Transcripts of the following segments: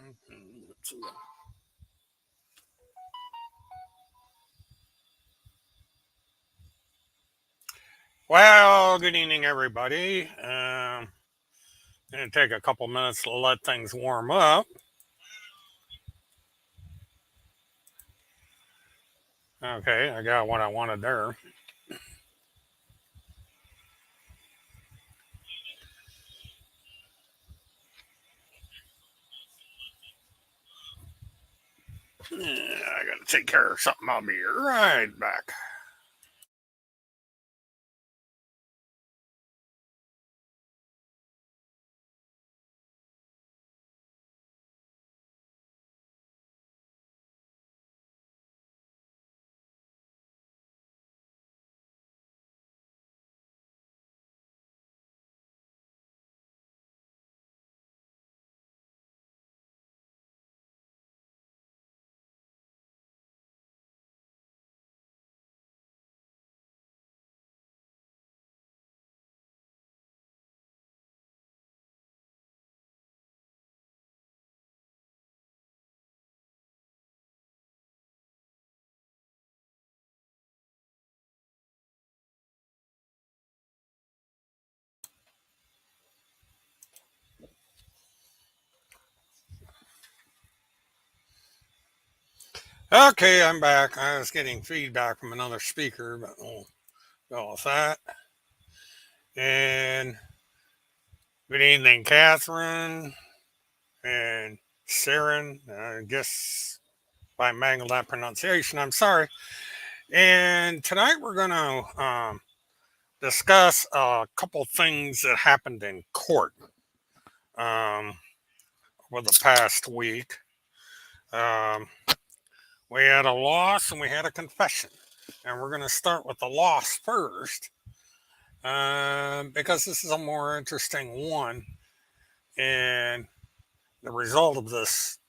Let's see. Well, good evening, everybody. Gonna take a couple minutes to let things warm up. Okay, I got what I wanted there. I gotta take care of something. I'll be right back. Okay, I'm back. I was getting feedback from another speaker, but we'll go with that. And good evening, Catherine and Saren. I guess if I mangled that pronunciation, I'm sorry. And tonight we're going to discuss a couple things that happened in court um, over the past week. Um, we had a loss and we had a confession. And we're going to start with the loss first because this is a more interesting one. And the result of this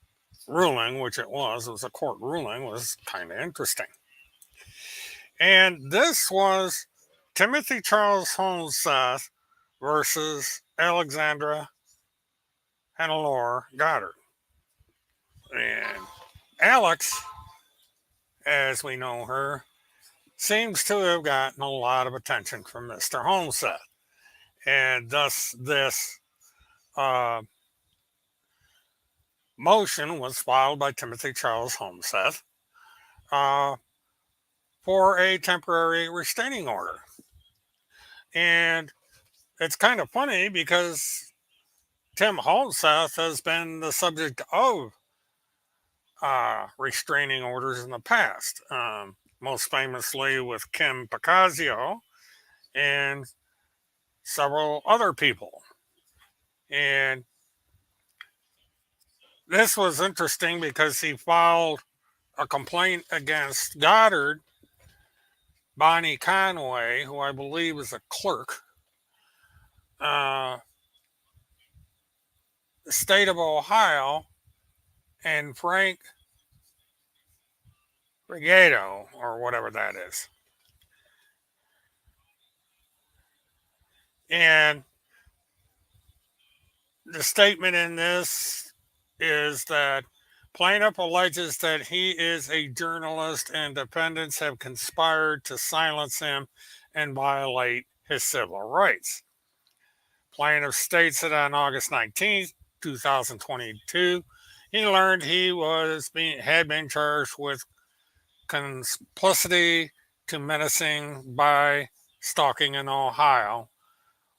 ruling, which it was a court ruling, was kind of interesting. And this was Timothy Charles Holmes Seth versus Alexandra Hannelore Goddard. And Alex, as we know her, seems to have gotten a lot of attention from Mr. Homestead. And thus, this uh, motion was filed by Timothy Charles Homestead uh, for a temporary restraining order. And it's kind of funny because Tim Homestead has been the subject of restraining orders in the past, most famously with Kim Pacazio and several other people. And this was interesting because he filed a complaint against Goddard, Bonnie Conway, who I believe is a clerk, uh, the state of Ohio, and Frank Rigato, or whatever that is. And the statement in this is that plaintiff alleges that he is a journalist and defendants have conspired to silence him and violate his civil rights. Plaintiff states that on August 19th, 2022, he learned had been charged with complicity to menacing by stalking in Ohio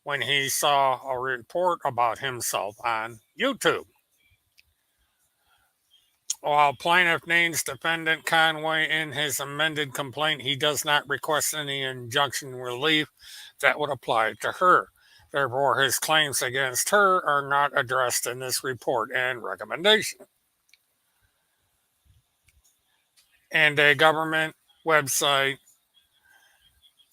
when he saw a report about himself on YouTube. While plaintiff names defendant Conway in his amended complaint, he does not request any injunction relief that would apply to her. Therefore, his claims against her are not addressed in this report and recommendation. And a government website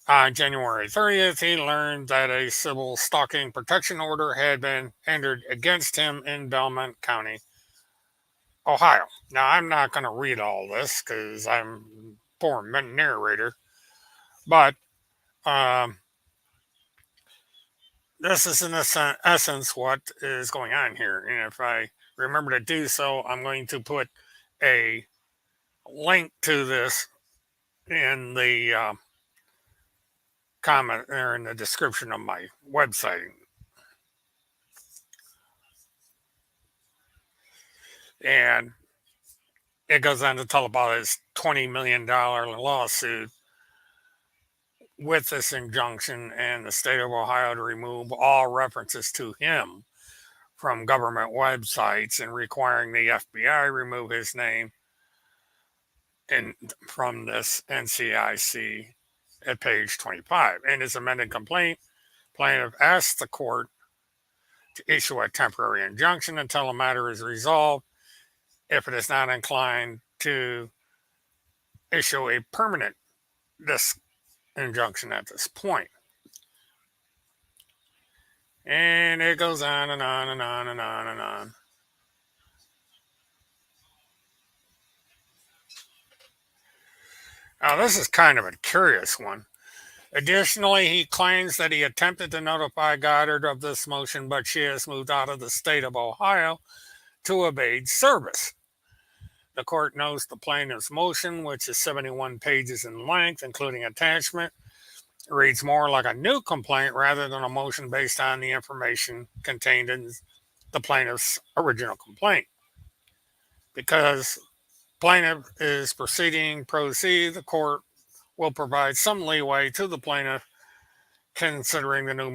on January 30th, he learned that a civil stalking protection order had been entered against him in Belmont County, Ohio. Now, I'm not going to read all this because I'm a poor narrator, but this is in essence what is going on here. And if I remember to do so. I'm going to put a link to this in the comment or in the description of my website. And it goes on to tell about his $20 million lawsuit with this injunction and the state of Ohio to remove all references to him from government websites and requiring the FBI remove his name and from this NCIC at page 25. In his amended complaint, plaintiff asked the court to issue a temporary injunction until the matter is resolved if it is not inclined to issue a permanent injunction at this point. And it goes on and on and on and on and on. Now, this is kind of a curious one. Additionally, he claims that he attempted to notify Goddard of this motion, but she has moved out of the state of Ohio to evade service. The court knows the plaintiff's motion, which is 71 pages in length, including attachment, reads more like a new complaint rather than a motion based on the information contained in the plaintiff's original complaint. Because plaintiff is proceeding pro se, the court will provide some leeway to the plaintiff considering the new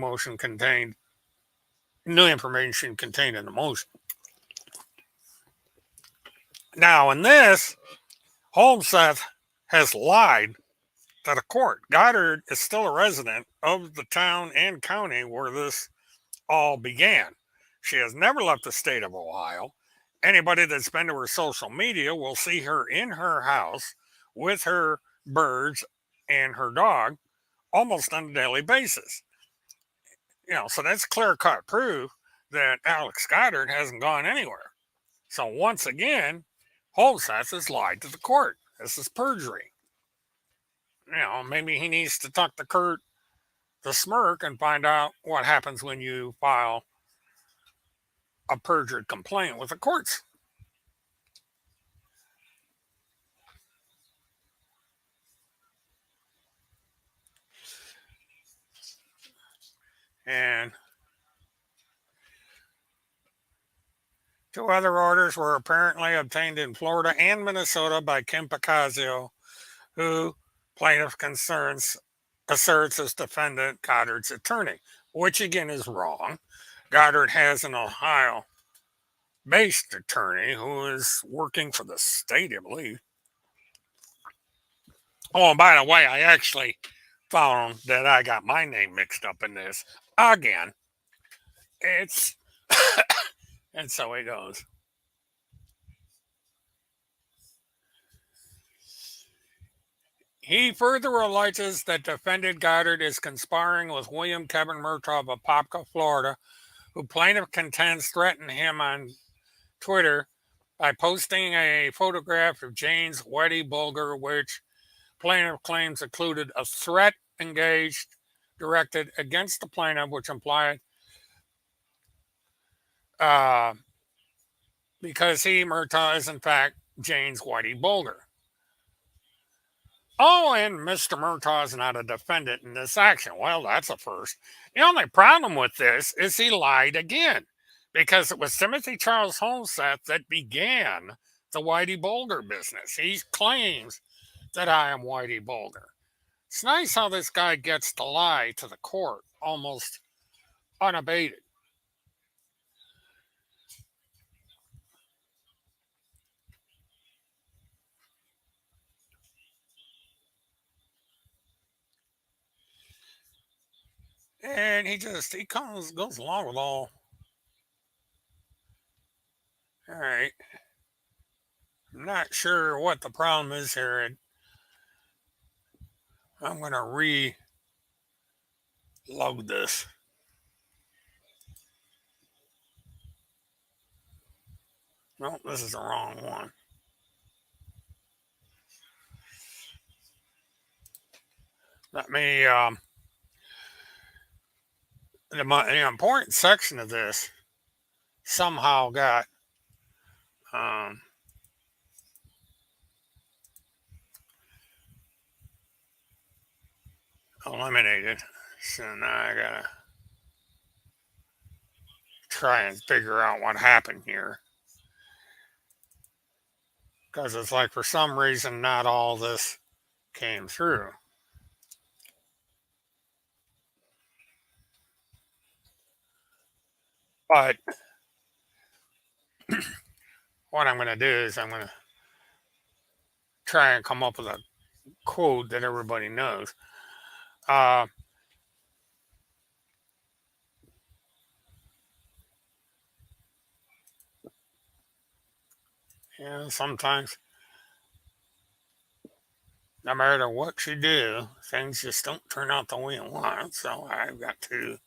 information contained in the motion. Now, in this, Holmseth has lied to the court. Goddard is still a resident of the town and county where this all began. She has never left the state of Ohio. Anybody that's been to her social media will see her in her house with her birds and her dog almost on a daily basis. So that's clear cut proof that Alex Goddard hasn't gone anywhere. So once again, Holmseth has lied to the court. This is perjury. Maybe he needs to talk to Kurt the Smirk and find out what happens when you file a perjured complaint with the courts. And two other orders were apparently obtained in Florida and Minnesota by Kim Picazio, who plaintiff concerns asserts as defendant Goddard's attorney, which again is wrong. Goddard has an Ohio based attorney who is working for the state, I believe. Oh, and by the way, I actually found that I got my name mixed up in this again. It's and so it goes. He further alleges that defendant Goddard is conspiring with William Kevin Murtaugh of Apopka, Florida, who plaintiff contends threatened him on Twitter by posting a photograph of Jane's Weddy Bulger, which plaintiff claims included a threat engaged directed against the plaintiff, which implied because he, Murtaugh, is in fact Jane's Whitey Bulger. Oh, and Mr. Murtaugh is not a defendant in this action. Well, that's a first. The only problem with this is he lied again, because it was Timothy Charles Holmseth that began the Whitey Bulger business. He claims that I am Whitey Bulger. It's nice how this guy gets to lie to the court almost unabated. And he goes along with all. All right. I'm not sure what the problem is here. I'm going to reload this. No, this is the wrong one. Let me, the important section of this somehow got um, eliminated. So now I gotta try and figure out what happened here. Because it's like for some reason not all this came through. But what I'm going to do is I'm going to try and come up with a code that everybody knows. Uh, Sometimes no matter what you do, things just don't turn out the way you want. So I've got to,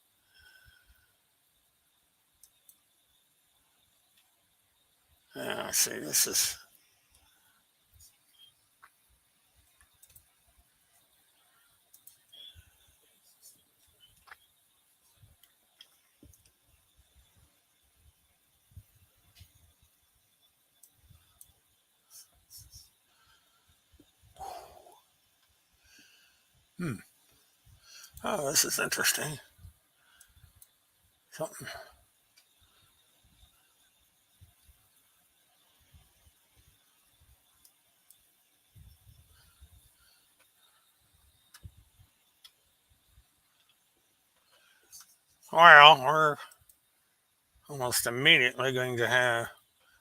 see, this is, hmm, oh, this is interesting. Something. Well, we're almost immediately going to have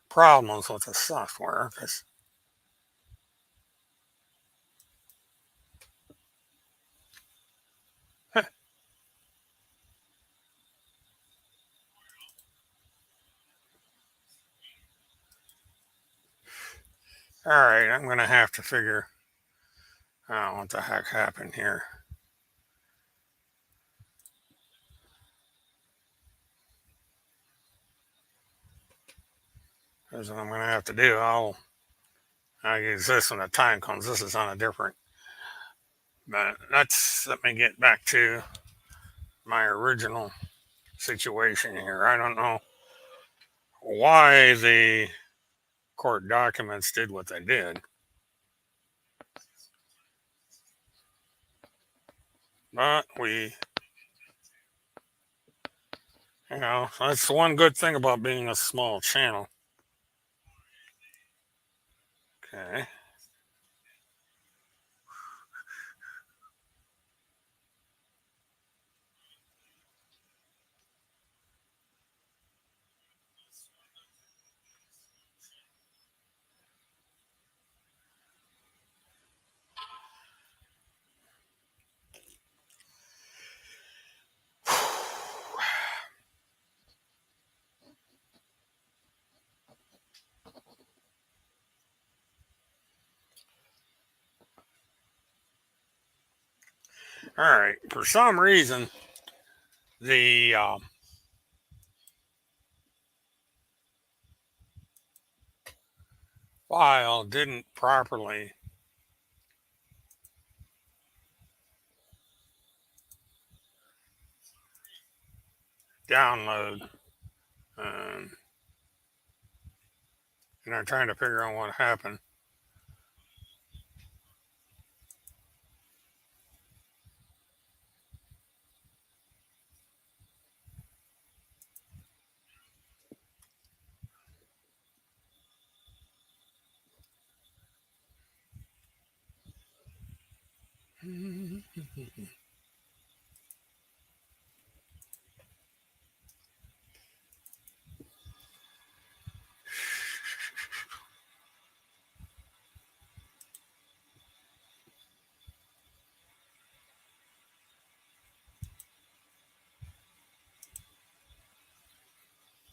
problems with the software because, all right, I'm going to have to figure out what the heck happened here. Because what I'm going to have to do, I'll use this when the time comes. This is on a different, but let me get back to my original situation here. I don't know why the court documents did what they did, but that's the one good thing about being a small channel. Okay. All right. For some reason, the file didn't properly download. Um, and I'm trying to figure out what happened.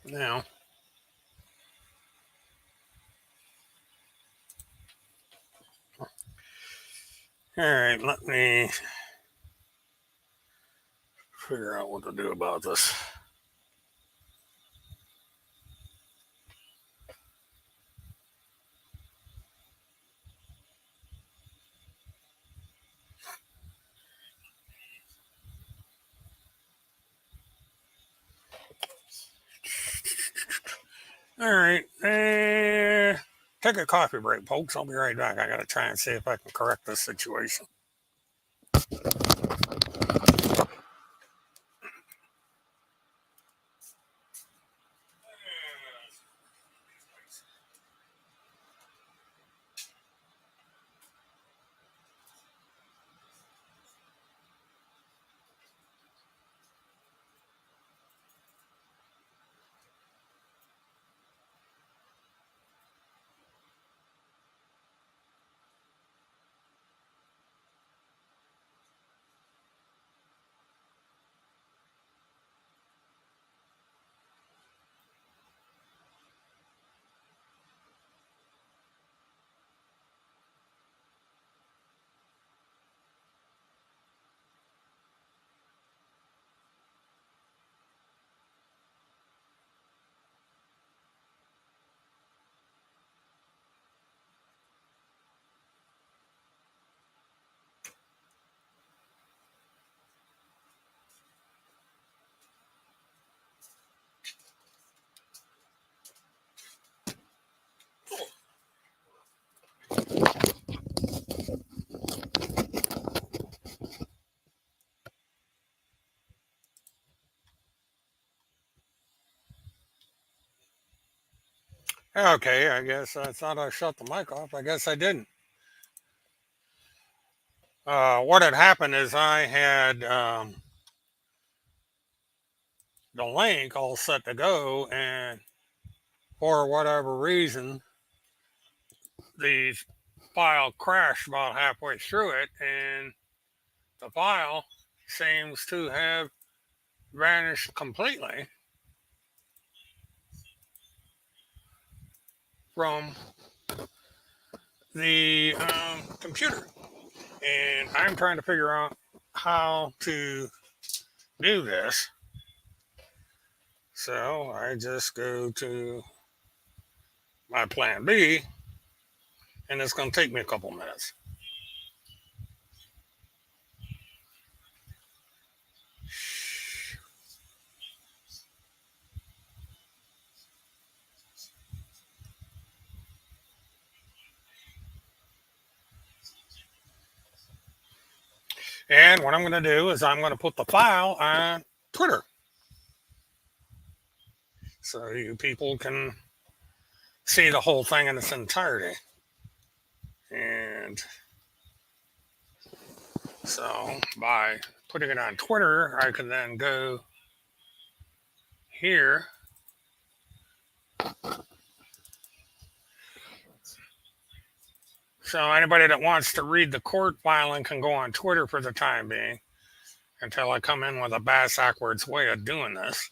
Now, all right, let me figure out what to do about this. All right, Take a coffee break, folks. I'll be right back. I got to try and see if I can correct this situation. Okay, I guess I thought I shut the mic off. I guess I didn't. What had happened is I had the link all set to go, and for whatever reason, the file crashed about halfway through it, and the file seems to have vanished completely from the computer. And I'm trying to figure out how to do this. So I just go to my plan B, and it's going to take me a couple minutes. And what I'm going to do is I'm going to put the file on Twitter so you people can see the whole thing in its entirety. And so by putting it on Twitter, I can then go here. So anybody that wants to read the court filing can go on Twitter for the time being until I come in with a backwards way of doing this.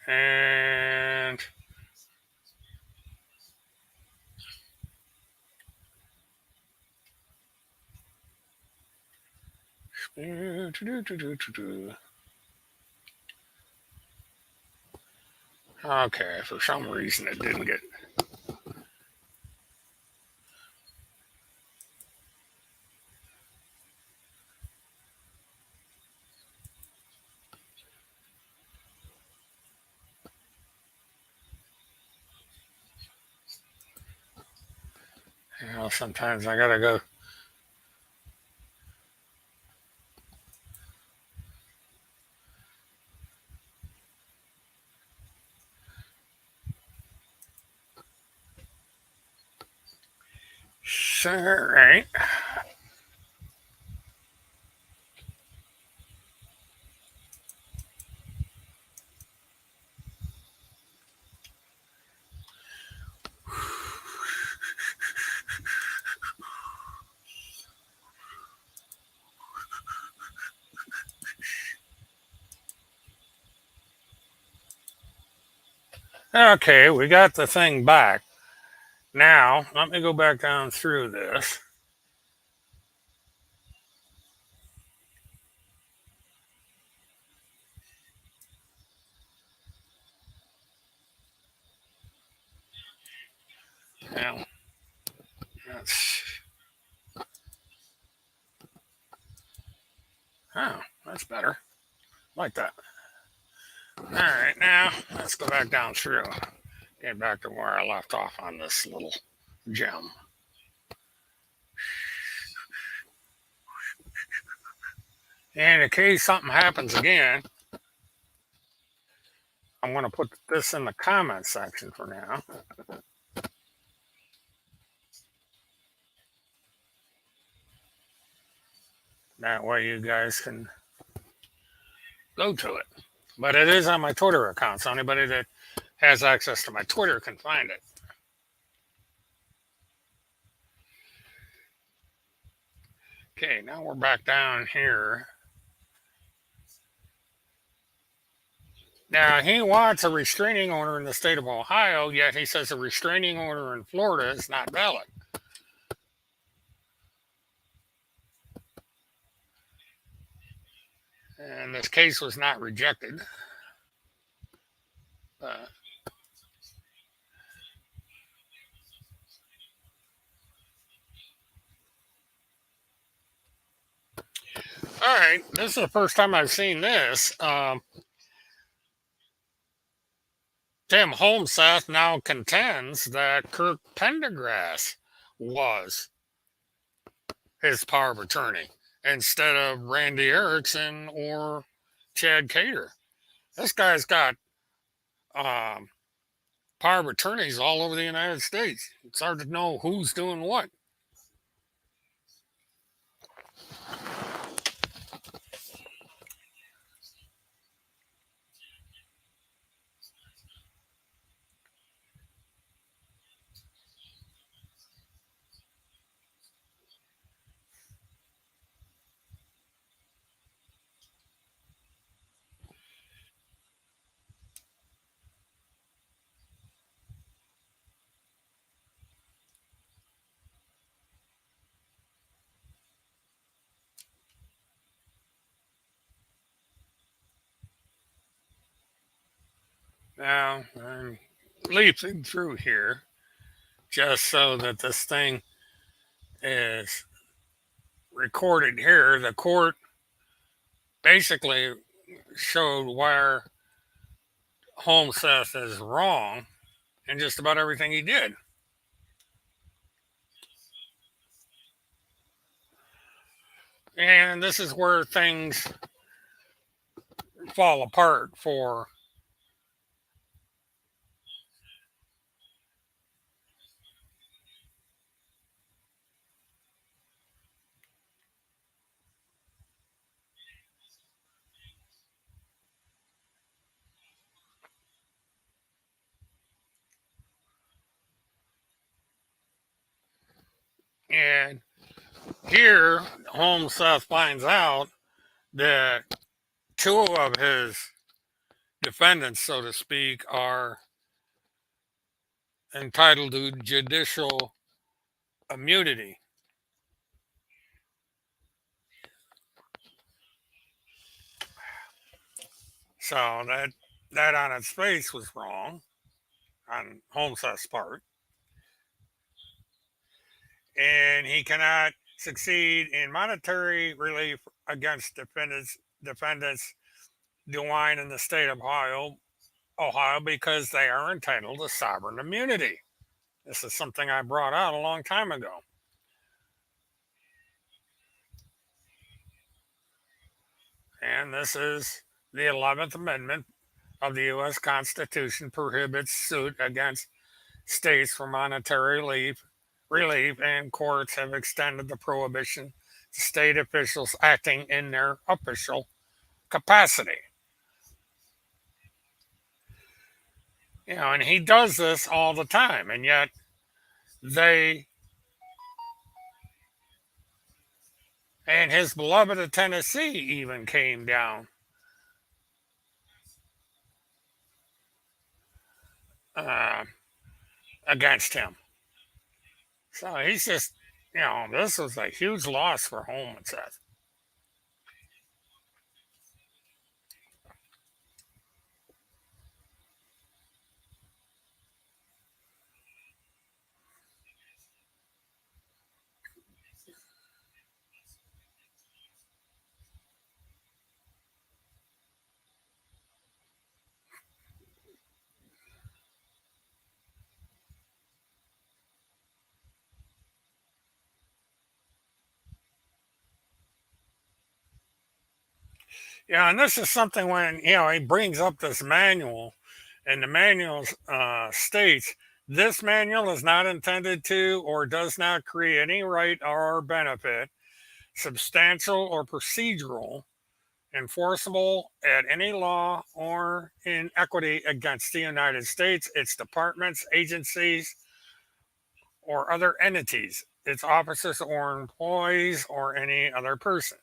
And okay, for some reason it didn't get. Sometimes I gotta go. All right. Okay, we got the thing back. Now, let me go back down through this. Now, that's better. Like that. All right, now let's go back down through. Get back to where I left off on this little gem. And in case something happens again, I'm going to put this in the comment section for now. That way you guys can go to it. But it is on my Twitter account, so anybody that has access to my Twitter can find it. Okay, now we're back down here. Now, he wants a restraining order in the state of Ohio, yet he says a restraining order in Florida is not valid. And this case was not rejected. Uh, all right, this is the first time I've seen this. Tim Holmseth now contends that Kirk Pendergrass was his power of attorney instead of Randy Erickson or Chad Cater. This guy's got um, power of attorneys all over the United States. It's hard to know who's doing what. Now, I'm leaping through here just so that this thing is recorded here. The court basically showed where Holmseth is wrong in just about everything he did. And this is where things fall apart for and here Holmseth finds out that two of his defendants, so to speak, are entitled to judicial immunity. So that on its face was wrong on Holmes's part, and he cannot succeed in monetary relief against defendants DeWine in the state of Ohio, because they are entitled to sovereign immunity. This is something I brought out a long time ago. And this is the 11th Amendment of the U.S. Constitution prohibits suit against states for monetary relief, and courts have extended the prohibition to state officials acting in their official capacity. And he does this all the time, and yet they and his beloved of Tennessee even came down uh, against him. So he's just, this was a huge loss for Home, it says. Yeah, and this is something when he brings up this manual, and the manual states this manual is not intended to or does not create any right or benefit, substantial or procedural, enforceable at any law or in equity against the United States, its departments, agencies, or other entities, its officers or employees, or any other person.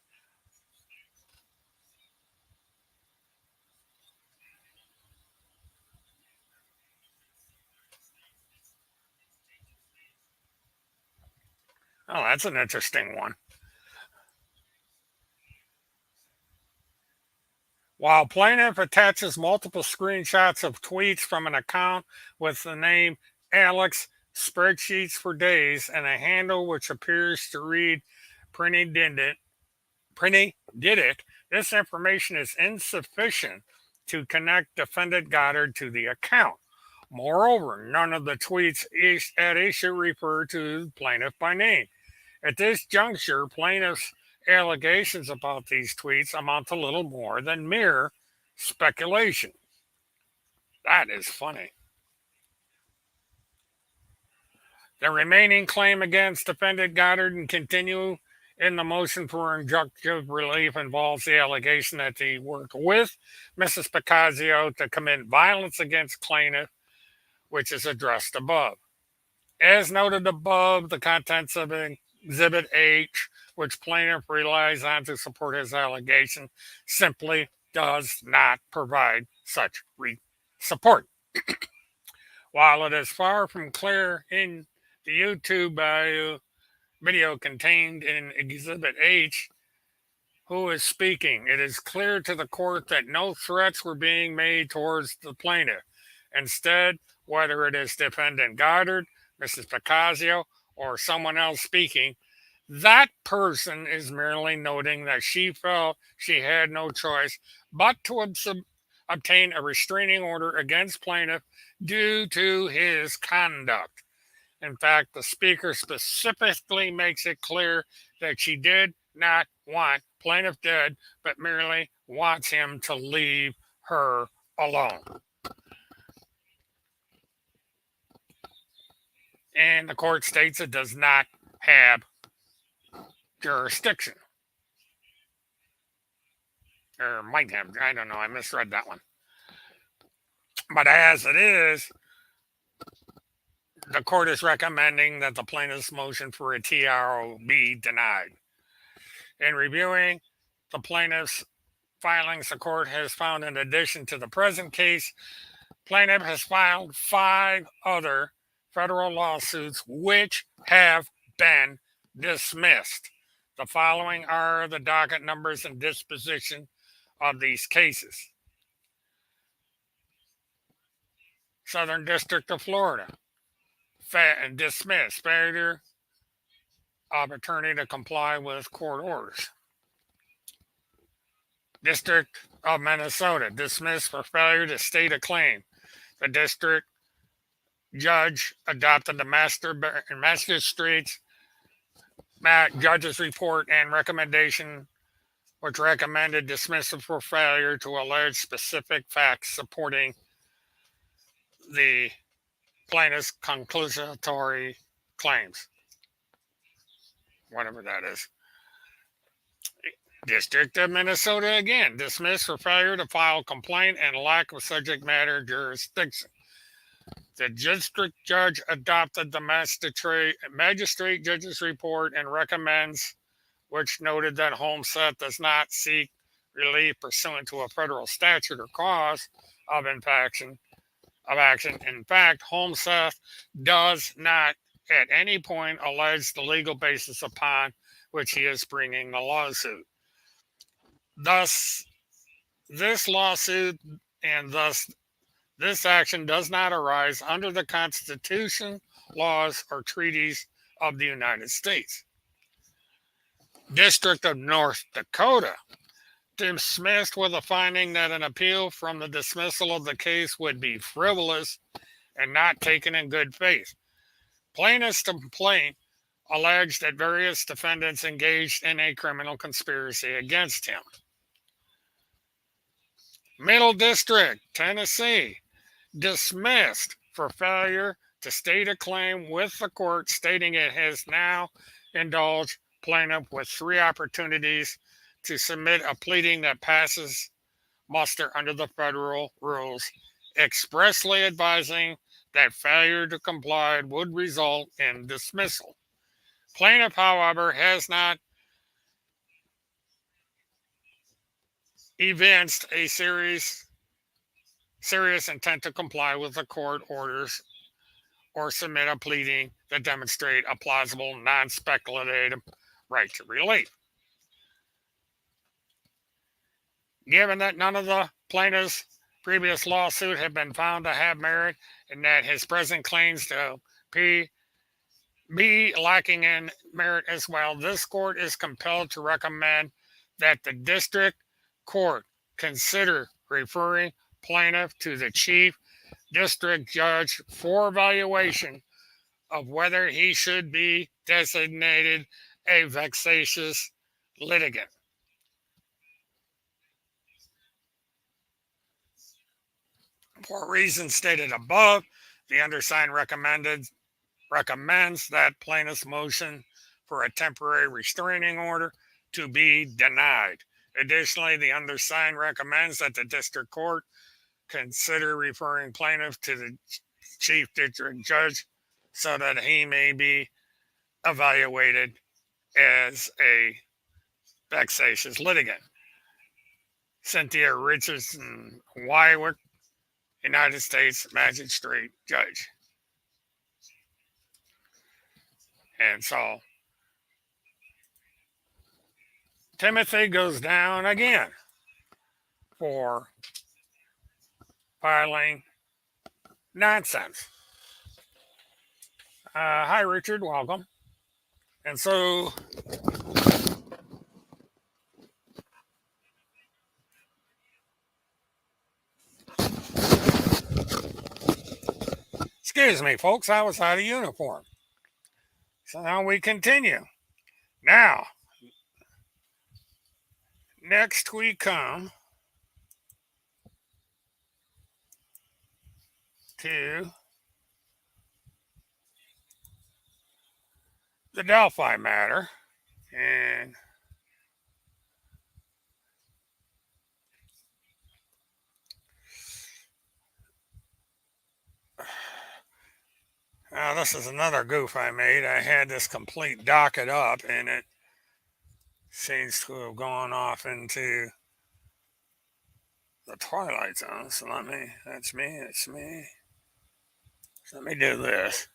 Oh, that's an interesting one. While plaintiff attaches multiple screenshots of tweets from an account with the name Alex Spreadsheets for Days and a handle which appears to read Prinny did it, Prinny did it, this information is insufficient to connect defendant Goddard to the account. Moreover, none of the tweets at issue refer to plaintiff by name. At this juncture, plaintiff's allegations about these tweets amount to little more than mere speculation. That is funny. The remaining claim against defendant Goddard and continue in the motion for injunctive relief involves the allegation that he worked with Mrs. Picasio to commit violence against plaintiff, which is addressed above. As noted above, the contents of Exhibit H, which plaintiff relies on to support his allegation, simply does not provide such support. While it is far from clear in the YouTube video contained in Exhibit H who is speaking, it is clear to the court that no threats were being made towards the plaintiff. Instead, whether it is defendant Goddard, Mrs. Picasio, or someone else speaking, that person is merely noting that she felt she had no choice but to obtain a restraining order against plaintiff due to his conduct. In fact, the speaker specifically makes it clear that she did not want plaintiff dead, but merely wants him to leave her alone. And the court states it does not have jurisdiction. Or might have, I don't know, I misread that one. But as it is, the court is recommending that the plaintiff's motion for a TRO be denied. In reviewing the plaintiff's filings, the court has found, in addition to the present case, plaintiff has filed 5 other federal lawsuits which have been dismissed. The following are the docket numbers and disposition of these cases. Southern District of Florida, dismissed, failure of attorney to comply with court orders. District of Minnesota, dismissed for failure to state a claim. The district judge adopted the magistrate's judge's report and recommendation, which recommended dismissal for failure to allege specific facts supporting the plaintiff's conclusatory claims, whatever that is. District of Minnesota again, dismissed for failure to file complaint and lack of subject matter jurisdiction. The district judge adopted the magistrate judge's report and recommends, which noted that Homestead does not seek relief pursuant to a federal statute or cause of action. In fact, Homestead does not at any point allege the legal basis upon which he is bringing the lawsuit. Thus, this lawsuit and thus this action does not arise under the Constitution, laws, or treaties of the United States. District of North Dakota, dismissed with a finding that an appeal from the dismissal of the case would be frivolous and not taken in good faith. Plaintiff's complaint alleged that various defendants engaged in a criminal conspiracy against him. Middle District, Tennessee, dismissed for failure to state a claim with the court, stating it has now indulged plaintiff with three opportunities to submit a pleading that passes muster under the federal rules, expressly advising that failure to comply would result in dismissal. Plaintiff, however, has not evinced a serious intent to comply with the court orders or submit a pleading that demonstrate a plausible, non-speculative right to relief. Given that none of the plaintiff's previous lawsuit have been found to have merit and that his present claims to be lacking in merit as well, this court is compelled to recommend that the district court consider referring plaintiff to the chief district judge for evaluation of whether he should be designated a vexatious litigant. For reasons stated above, the undersigned recommends that plaintiff's motion for a temporary restraining order to be denied. Additionally, the undersigned recommends that the district court consider referring plaintiff to the chief district judge so that he may be evaluated as a vexatious litigant. Cynthia Richardson Wywick, United States Magistrate Judge. And so Timothy goes down again for filing nonsense. Hi, Richard. Welcome. And so excuse me, folks, I was out of uniform. So now we continue. Now, next we come to the Delphi matter. And now this is another goof I made. I had this complete docket up, and it seems to have gone off into the Twilight Zone. So that's me. So let me do this.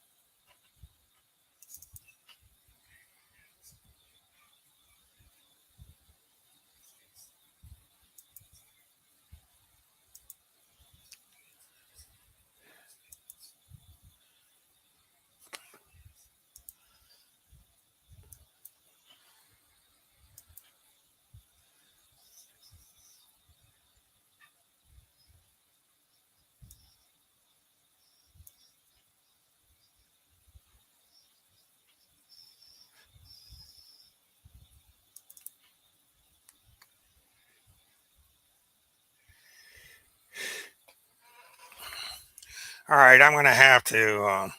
All right, I'm going to have to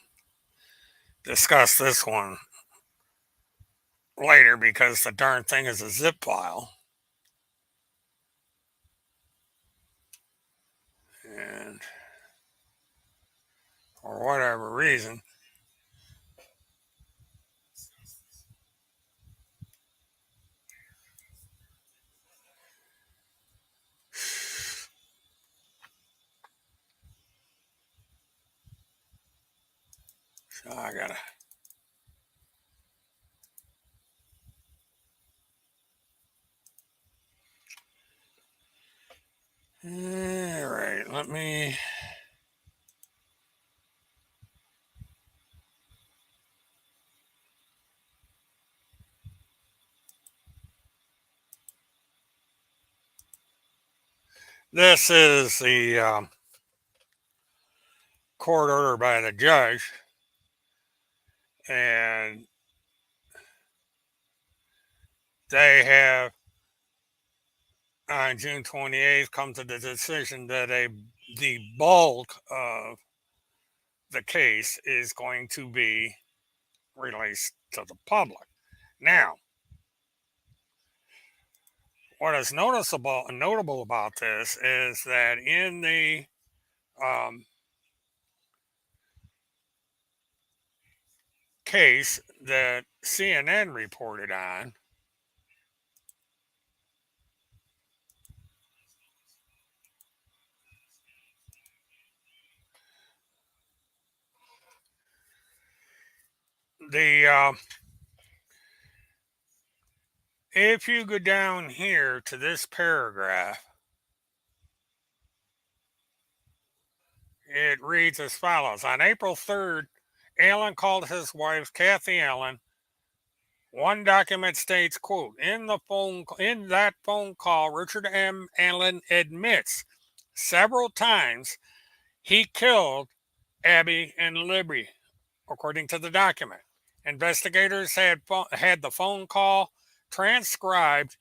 discuss this one later because the darn thing is a zip file. And for whatever reason, so I gotta. All right, let me. This is the court order by the judge, and they have on June 28th come to the decision that the bulk of the case is going to be released to the public. Now, what is noticeable and notable about this is that in the um, case that CNN reported on, the if you go down here to this paragraph, it reads as follows. On April 3rd, Allen called his wife, Kathy Allen. One document states, quote, in that phone call, Richard M. Allen admits several times he killed Abby and Libby, according to the document. Investigators had the phone call transcribed,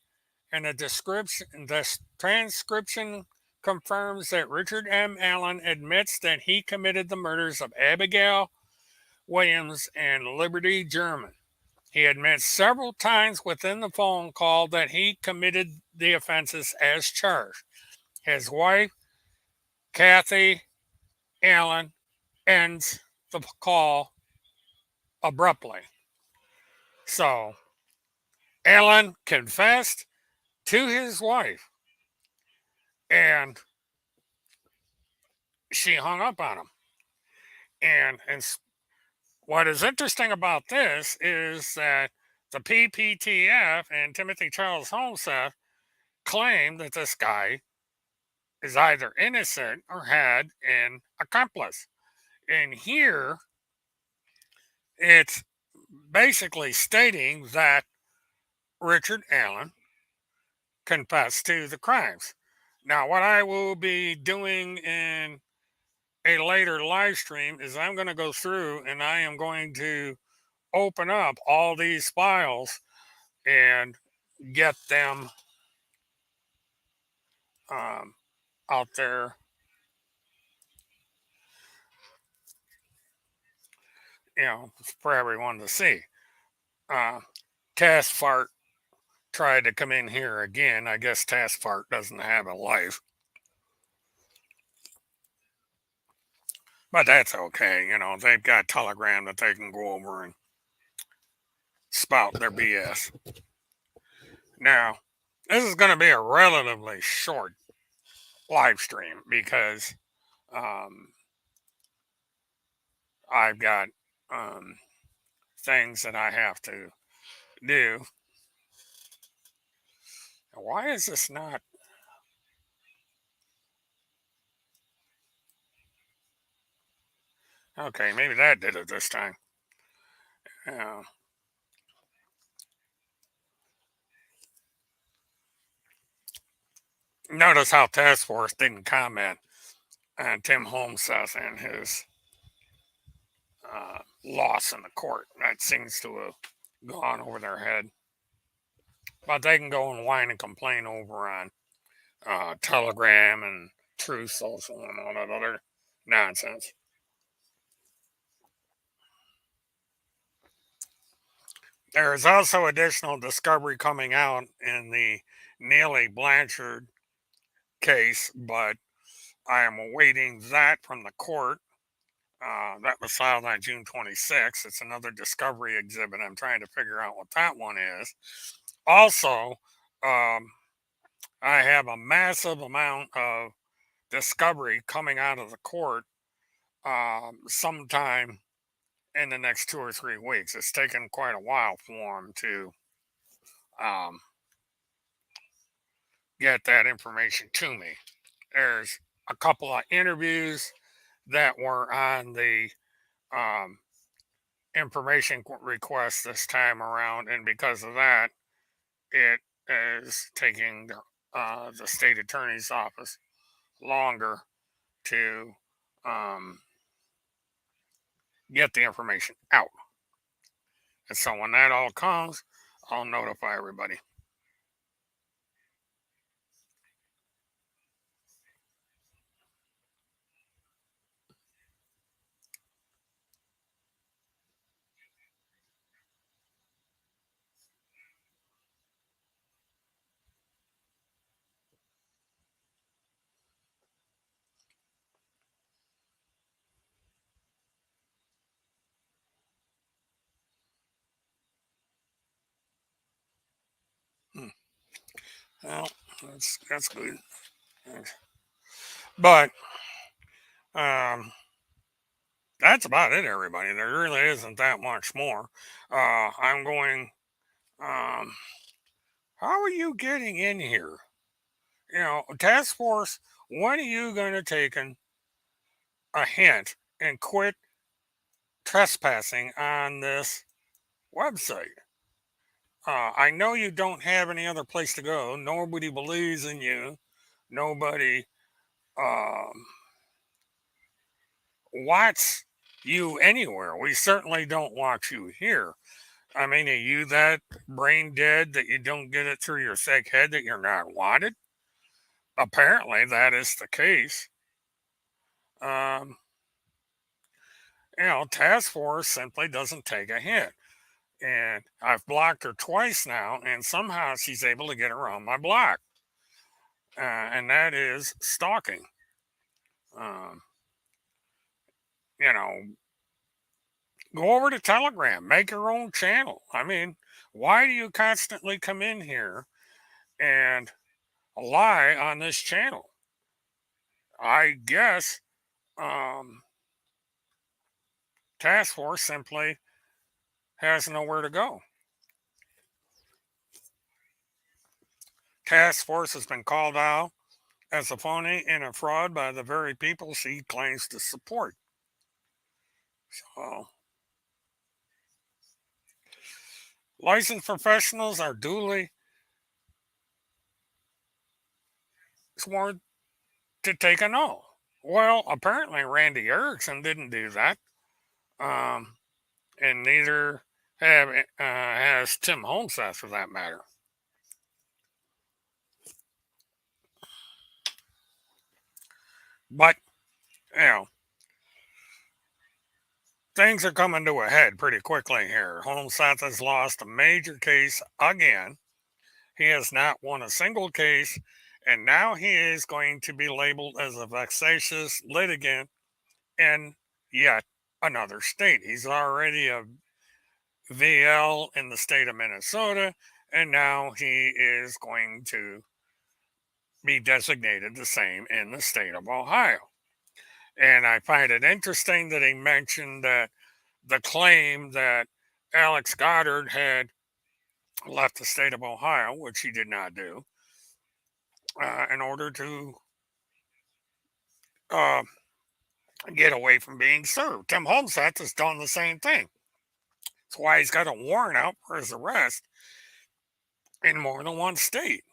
and the transcription confirms that Richard M. Allen admits that he committed the murders of Abigail Williams and Liberty German. He admits several times within the phone call that he committed the offenses as charged. His wife, Kathy Allen, ends the call abruptly. So, Allen confessed to his wife, and she hung up on him. And what is interesting about this is that the PPTF and Timothy Charles Homseth claim that this guy is either innocent or had an accomplice. And here it's basically stating that Richard Allen confessed to the crimes. Now, what I will be doing in a later live stream is I'm going to go through and I am going to open up all these files and get them um, out there, for everyone to see. Uh, Task Fart tried to come in here again. I guess Task Fart doesn't have a life, but that's okay. They've got Telegram that they can go over and spout their BS. Now, this is going to be a relatively short live stream because um, I've got things that I have to do. Why is this not? Okay, maybe that did it this time. Uh, Notice how Task Force didn't comment on Tim Holmeseth and his loss in the court. That seems to have gone over their head. But they can go and whine and complain over on Telegram and True Social and all that other nonsense. There is also additional discovery coming out in the Neely Blanchard case, but I am awaiting that from the court. That was filed on June 26th. It's another discovery exhibit. I'm trying to figure out what that one is. Also, um, I have a massive amount of discovery coming out of the court sometime in the next 2 or 3 weeks. It's taken quite a while for them to um, get that information to me. There's a couple of interviews that were on the um, information request this time around, and because of that, it is taking the state attorney's office longer to um, get the information out. And so when that all comes, I'll notify everybody. Well, that's good. But um, that's about it, everybody. There really isn't that much more. I'm going. Um, how are you getting in here? Task Force. When are you going to take a hint and quit trespassing on this website? I know you don't have any other place to go. Nobody believes in you. Nobody um, wants you anywhere. We certainly don't want you here. I mean, are you that brain dead that you don't get it through your sick head that you're not wanted? Apparently, that is the case. Um, Task Force simply doesn't take a hint. And I've blocked her twice now, and somehow she's able to get around my block. And that is stalking. Um, you know, Go over to Telegram, make your own channel. I mean, why do you constantly come in here and lie on this channel? I guess um, Task Force simply has nowhere to go. Task Force has been called out as a phony and a fraud by the very people she claims to support. So, licensed professionals are duly sworn to take an oath. Well, apparently Randy Erickson didn't do that, um, and neither has Tim Holmesat for that matter. But you know, things are coming to a head pretty quickly here. Holmesat has lost a major case again. He has not won a single case, and now he is going to be labeled as a vexatious litigant in yet another state. He's already a VL in the state of Minnesota, and now he is going to be designated the same in the state of Ohio. And I find it interesting that he mentioned that the claim that Alex Goddard had left the state of Ohio, which he did not do, in order to uh, get away from being served. Tim Holmseth has done the same thing. That's why he's got a warrant out for his arrest in more than one state.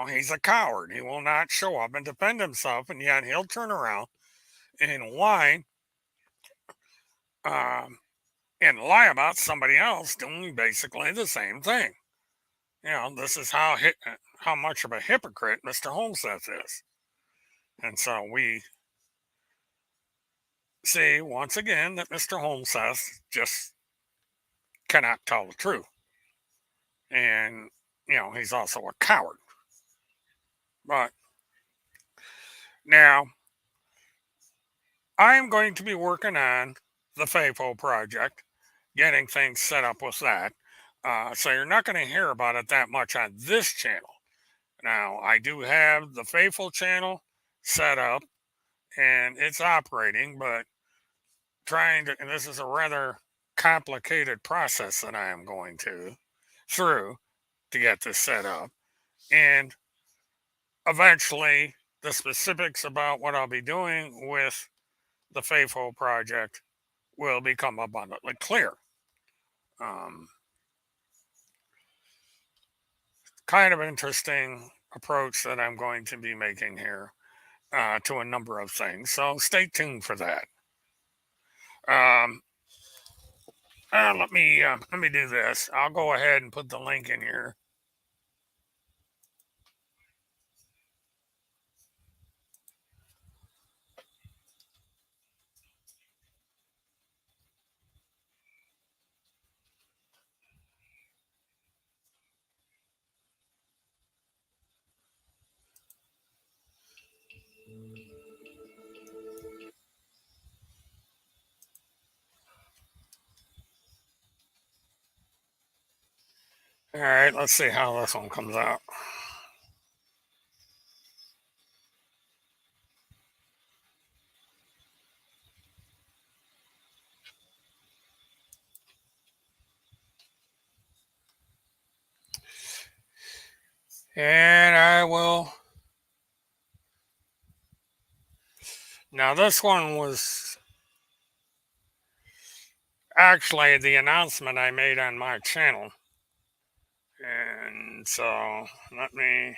He's a coward. He will not show up and defend himself, and yet he'll turn around and whine um, and lie about somebody else doing basically the same thing. This is how much of a hypocrite Mr. Holmseth is. And so we see once again that Mr. Holmseth just cannot tell the truth. And, he's also a coward. But now I am going to be working on the FAFO project, getting things set up with that. So you're not going to hear about it that much on this channel. Now, I do have the Faithful channel set up and it's operating, but and this is a rather complicated process that I am going through to get this set up. And eventually, the specifics about what I'll be doing with the Faithful project will become abundantly clear. Um, Kind of interesting approach that I'm going to be making here to a number of things. So stay tuned for that. Um, let me do this. I'll go ahead and put the link in here. All right, let's see how this one comes out. And I will. Now, this one was actually the announcement I made on my channel. And so let me.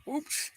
Oops.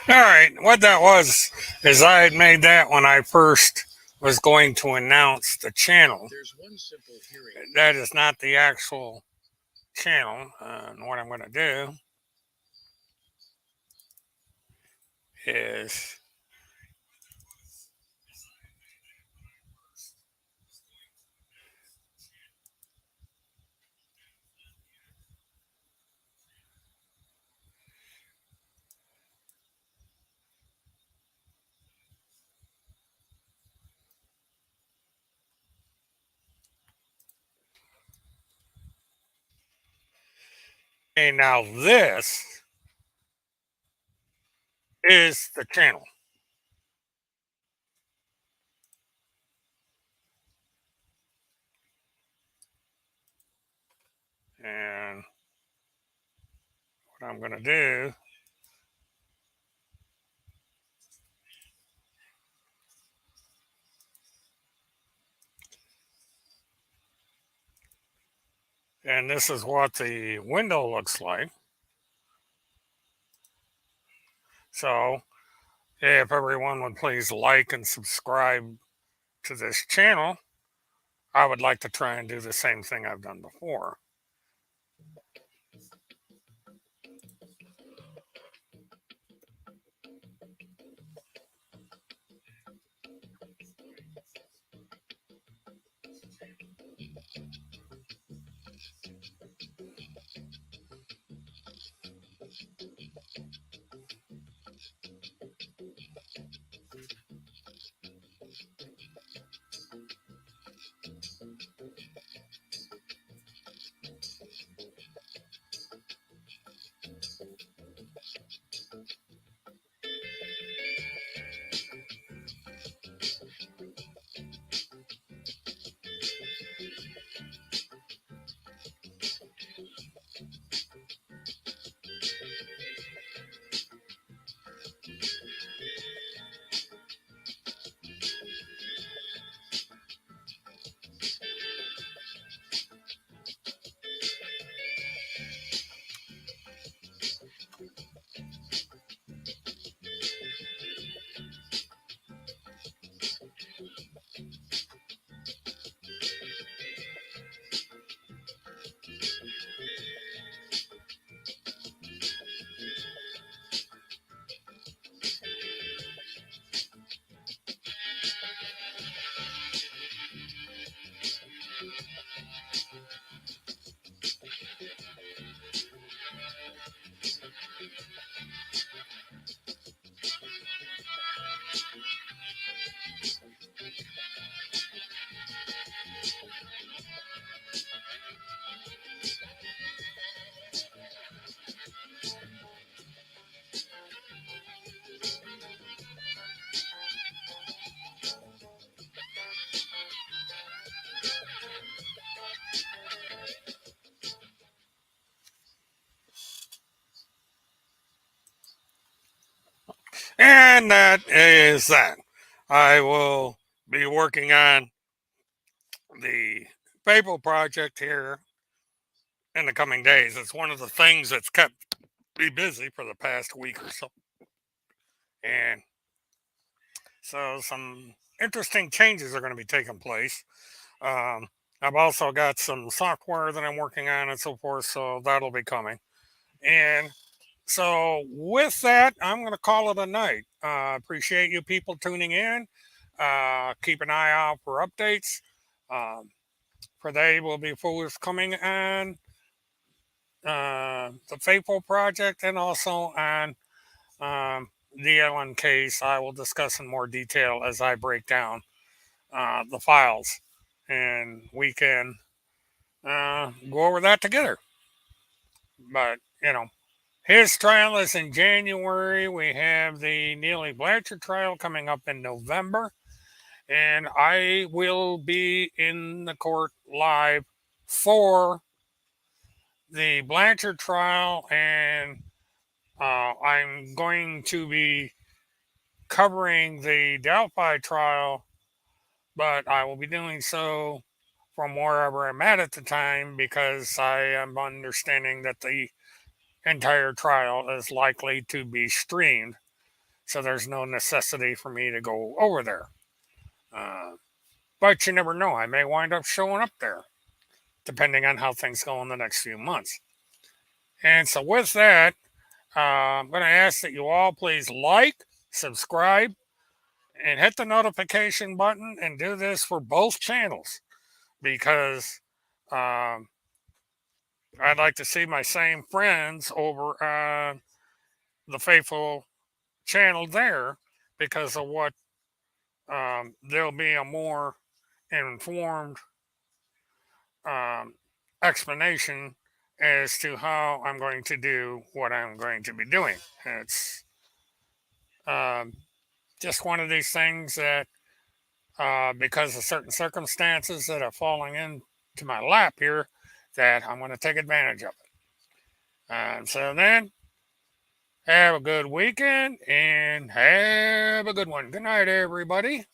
All right, what that was is I had made that when I first was going to announce the channel. That is not the actual channel. And what I'm going to do is okay, now this is the channel. And what I'm going to do and this is what the window looks like. So, if everyone would please like and subscribe to this channel, I would like to try and do the same thing I've done before. and that is that. I will be working on the Fable project here in the coming days. It's one of the things that's kept me busy for the past week or so. And so some interesting changes are going to be taking place. Um, I've also got some software that I'm working on and so forth, so that'll be coming. And so with that, I'm going to call it a night. Appreciate you people tuning in. Keep an eye out for updates. Um, for they will be forthcoming on the Faithful Project and also on the Ellen case. I will discuss in more detail as I break down the files, and we can go over that together. But his trial is in January. We have the Neely Blanchard trial coming up in November, and I will be in the court live for the Blanchard trial, and I'm going to be covering the Delphi trial, but I will be doing so from wherever I'm at the time because I am understanding that the entire trial is likely to be streamed. So there's no necessity for me to go over there. Uh, but you never know. I may wind up showing up there, depending on how things go in the next few months. And so with that, I'm going to ask that you all please like, subscribe, and hit the notification button and do this for both channels because um, I'd like to see my same friends over on the Faithful channel there because of what there'll be a more informed um, explanation as to how I'm going to do what I'm going to be doing. It's um, just one of these things that, because of certain circumstances that are falling into my lap here, that I'm going to take advantage of it. So then, have a good weekend and have a good one. Good night, everybody.